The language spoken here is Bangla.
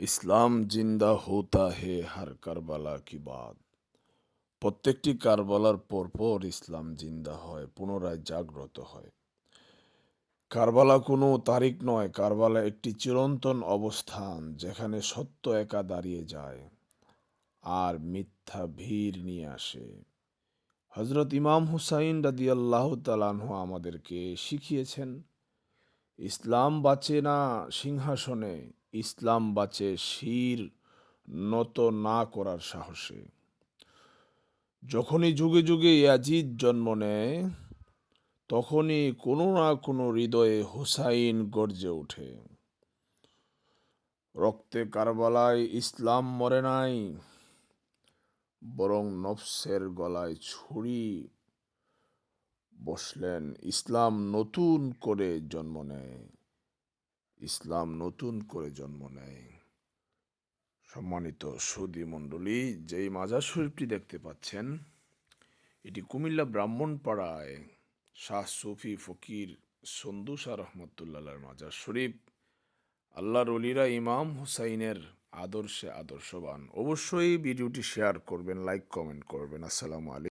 ইসলাম জিন্দা হোতা হে হর কারবালা কি বাত। প্রত্যেকটি কারবালার পরপর ইসলাম জিন্দা হয়, পুনরায় জাগ্রত হয়। কারবালা কোনো তারিখ নয়, কারবালা একটি চিরন্তন অবস্থান, যেখানে সত্য একা দাঁড়িয়ে যায় আর মিথ্যা ভিড় নিয়ে আসে। হজরত ইমাম হুসাইন রাদিয়াল্লাহু তাআলা আনহু আমাদেরকে শিখিয়েছেন, ইসলাম বাঁচে না সিংহাসনে, ইসলাম বাঁচে শির নত না করার সাহসে। যখনই যুগে যুগে ইয়াজিদ জন্ম নেয়, তখনই কোনো না কোনো হৃদয়ে হুসাইন গর্জে ওঠে। রক্তে কারবালায় ইসলাম মরে নাই, বরং নফসের গলায় ছুরি বসলেন। ইসলাম নতুন করে জন্ম নেয়, ইসলাম নতুন করে জন্ম নেয়। সম্মানিত সুধী মণ্ডলী, যেই মাজার শরীফটি দেখতে পাচ্ছেন, এটি কুমিল্লা ব্রাহ্মণপাড়ায় শাহ সুফি ফকির সন্দু শাহ রহমতুল্লাহ মাজার শরীফ। আল্লাহর ওলিরা ইমাম হুসাইনের আদর্শে আদর্শবান। অবশ্যই ভিডিওটি শেয়ার করবেন, লাইক কমেন্ট করবেন। আসসালামু আলাইকুম।